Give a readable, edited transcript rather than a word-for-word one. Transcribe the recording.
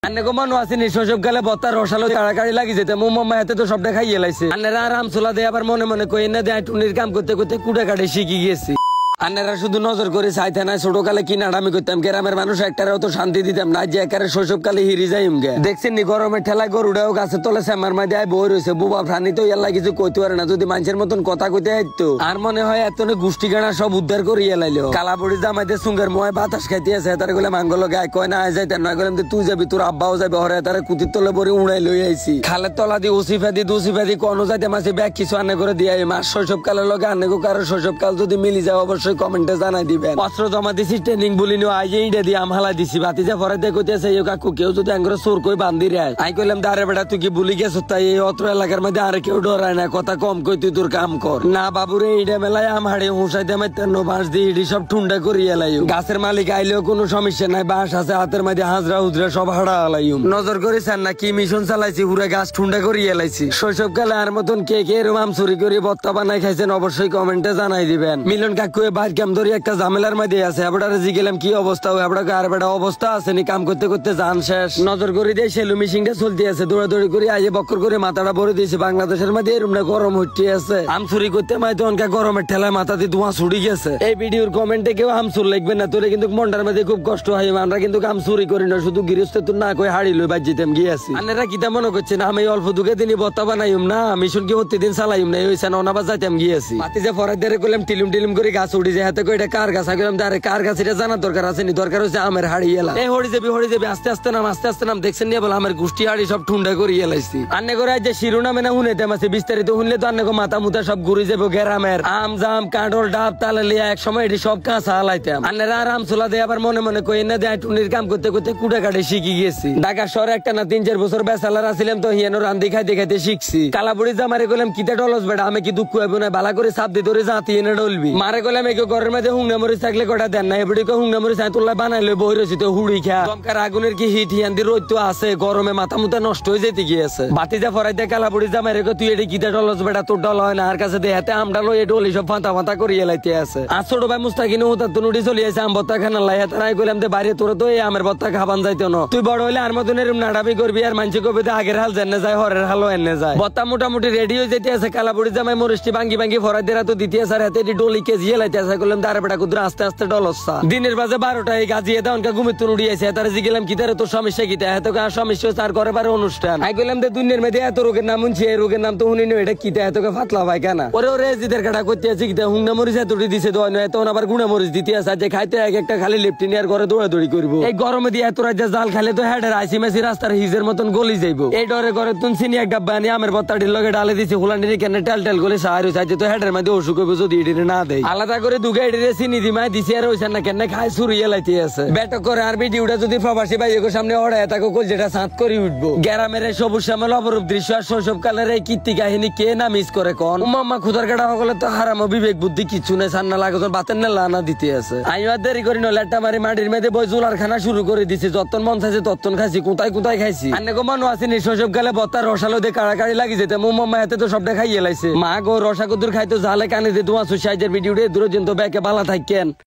আন্নে গো মানু আসেনি শৈশব কালে বত্তার রসালো তাড়াতাড়ি লাগি যেতে মোম্মা হাতে তো সবটা খাইয়ে লাইছে আন্নেরা আরাম চোলা দিয়ে আবার মনে মনে কই না দেয় টুনির কাম করতে করতে কুড়ে কাটে শিখি গিয়েছি। আন্নারা শুধু নজর করে চাইতে না ছোট কালে কি নাড়ামি করতাম গ্রামের মানুষ একটারেও তো শান্তি দিতাম না যে একারে শৈশব কালে হিরি যাইম গে দেখছেন নি গরমের ঠেলায় গরুটাও গাছের তলে শ্যামার মাঝে আয় বই রয়েছে বুবা প্রাণী তো ইয়াল্লা কিছু কইতে পারে না যদি মানুষের মতন কথা কইতে আইতো আর মনে হয় এত গোষ্ঠী গানা সব উদ্ধার করে এলাইলো কালাবড়ি জামাইতে সুঙ্গের ময় বাতাস খাইতে আছে তার গুলো মাঙ্গল গায়ে কয় না যাইতে না গেলাম তুই যাবি তোর আব্বাও যাবে হরে তারা কুতির তলে বড়ি উড়াই লই আইছি খালের তলা দি ওসিফাদি দুসিফাদি কোনো যাইতে মাসি ব্যাগ কিছু আনে করে দিয়ে মাস শৈশব কালের লগে আনে গো কারো শৈশব কাল যদি মিলি যায় অবশ্যই কমেন্টে জানাই অস্ত্র জমা দিছি ট্রেনিং বলি আইডা দিয়ে আমহালা দিছি বাতিজা পরে দেখতেছে কাকু কেউ যদি আঙ্গুর চোর কই বান্ধি রায় আই কইলাম দাঁড়ে বেটা তুই কি ভুলি গেছ তাই এই অত্র এলাকার মধ্যে আর কেউ ডরায় না কথা কম কই তুই তোর কাম কর না বাবুরে এইটা মেলায় আম হাড়ে হুঁসাইতে মাইতেন বাঁশ দিয়ে ইডি সব ঠুন্ডা করিয়া লাইও গাছের মালিক আইলেও কোনো সমস্যা নাই বাঁশ আছে হাতের মধ্যে হাজরা হুজরা সব হাড়া আলাইও নজর করেছেন না কি মিশন চালাইছি পুরো গাছ ঠুন্ডা করিয়া লাইছি শৈশব কালে আর মতন কে কে এরম আম চুরি করে বত্তা বানাই খাইছেন অবশ্যই কমেন্টে জানাই দিবেন মিলন কাকু বাইর কাম ধরে একটা ঝামেলার মধ্যে আছে এবড়ারে জিগেলাম কি অবস্থা হয় এবড়াকে আর বেটা অবস্থা আছে নি কাম করতে করতে জান শেষ নজর করে দিয়ে সেলু মিশিংটা চলতে আছে দৌড়াদৌড়ি করে আইয়ে বক্কর করে মাথাটা ভরে দিয়েছে বাংলাদেশের মধ্যে এরমটা গরম হচ্ছে আছে আম চুরি করতে মাইতো অনকা গরমের ঠেলায় মাথা দিয়ে ধোঁয়া ছুড়ি গেছে এই ভিডিওর কমেন্টে কেউ আম চুর লিখবেন না তোরে কিন্তু মনটার মধ্যে খুব কষ্ট হয় আমরা কিন্তু আম চুরি করি না শুধু গৃহস্থ তুই না কই হাড়ি লই বাজিতাম গিয়েছি আনেরা কিতা মনে করছেন আমি অল্প দুঃখে দিনই বত্তা বানাইম না মিশন কি প্রতিদিন চালাইম না হইছে না অনাবাজ যাইতাম গিয়েছি মাটি যে ফরাদ ধরে কইলাম টিলুম টিলুম করে গাছ উড়ি যায় হাতে কই এটা কার গাছ গেলাম দাঁড়ে কার গাছ এটা জানার দরকার আছে নি দরকার হচ্ছে আমের হাড়ি এলা এই হড়ি যাবি আস্তে আস্তে নাম দেখছেন নিয়ে বলে আমার গোষ্ঠী হাড়ি সব ঠুন্ডা করে এলাইছি আন্নে করে যে শিরোনামে না শুনে তেমাছে বিস্তারিত শুনলে তো আন্নে মাথা মুথা সব ঘুরে যাবো গ্রামের আম জাম কাঁটল ডাব তালে লিয়া এক সময় এটি সব কাঁচা হালাইতাম আন্নেরা আরাম চোলা দিয়ে আবার মনে মনে কই না দেয় টুনির কাম করতে করতে কুড়ে কাটে শিখি গেছি ঢাকা শহরে একটা না 3-4 বছর বেসালার আসিলাম তো হিয়ানো রান্দি খাইতে খাইতে শিখছি কালাবুড়ি যা মারে গেলাম কিতা ডলস বেটা আমি কি দুঃখ হইব না বালা করে সাপ দিয়ে ধরে জাতি এনে ডলবি মারে গেলাম একে ঘরের মধ্যে হুংনা মরিচ থাকলে কটা দেন না এবারে হুংনা মরিচ তোলা বানাইলে বই রয়েছে তো হুড়ি খা দমকার আগুনের কি হিট হিয়ান্দি রোদ তো আছে গরমে মাথা মুথা নষ্ট হয়ে যেতে গিয়েছে বাতিজা ফরাইতে কালাবুড়ি যা মারে তুই এটি কিতা ডলস বেটা তোর ডল হয় না আর কাছে দেহাতে আমডাল এ ডলি সব ফাঁতা ফাঁতা করিয়ে লাইতে আছে আর ছোট ভাই মুস্তাকিন হুতার তো নুডি চলে আছে আম বত্তা খানা লাই তারাই কইলাম যে বাইরে তোর তো এই আমের বত্তা খাবান যাইতো না তুই বড় হইলে আর মতন এরম নাড়াবি করবি আর মানসি কবি আগের হাল জেনে যায় হরের হালও এনে যায় বত্তা মোটামুটি রেডি হয়ে যেতে আছে কালাবুড়ি জামাই মরিচটি ভাঙ্গি ভাঙ্গি ফরাই দেরা তো দ্বিতীয় স্যার হাতে ডলি কেজিয়ে লাইতে আছে করলাম দাঁড়ে বেটা কুদরা আস্তে আস্তে ডলসা দিনের বাজে 12টায় গাজিয়ে দেওয়া ঘুমে তুন উড়িয়েছে তারা জিগেলাম কি তারা তোর সমস্যা কি এত সমস্যা তার করে বারে অনুষ্ঠান আই গেলাম যে দুনিয়ার মধ্যে এত রোগের নাম শুনছি এই রোগের নাম তো শুনি এটা কি এতকে ফাতলা ভাই কেনা ওরে জিদের কাটা করতে আছে কি হুংনা মরিচ এতটি দিছে দোয়া নয় তখন আবার গুণা মরিচ দিতে আছে যে খাইতে এক একটা খালি লেফটিনি আর ঘরে দৌড়াদৌড়ি করবো এই গরমে দিয়ে এত রাজ্যে জাল খাইলে তো হেডের আইসি মেসি রাস্তার হিজের মতন গলি যাইবো এই ডরে ঘরে তুন চিনি এক ডাব্বা আনি আমের বত্তাটির লগে ডালে দিছে হুলান্ডিনি কেন টেল টেল করে সাহারি চাইছে তো হেডের মধ্যে অসুখ হইব যদি এটিরে না দেয় আলাদা করে দুগে এটিরে চিনি দিমায় দিছে আর হইছে না কেন খাই সুরিয়ে লাইতে আছে বেটক করে আর ভিডিওটা যদি প্রবাসী ভাইয়ের সামনে ওড়ায় তাকে কল যেটা সাঁত করে উঠবো গ্রামের সবুজ শ্যামল অপরূপ দৃশ্য আর শৈশব কালের এই কীর্তি কাহিনী কে না মিস করে কোন মাম্মা খুদার কাটা হলে তো হারামো বিবেক বুদ্ধি কিছু নেই সান্না লাগে বাতের না লানা দিতে আছে আমি আর দেরি করি না লেট্টা মারি মাটির মেয়েদের বই জোলার খানা শুরু করে দিছে যতন মন চাইছে তত্তন খাইছি কোথায় খাইছি আন্নে গো মানু আসেনি শৈশব কালে বত্তার রসালো দিয়ে কাড়াকাড়ি লাগি যেতে মাম্মা হাতে তো সবটা খাইয়ে লাইছে মা গো রসা কুদুর খাইতো জালে কানে দিয়ে তোমার সুসাইজের ভিডিও দূর জন্ত ব্যাকে বালা থাকেন।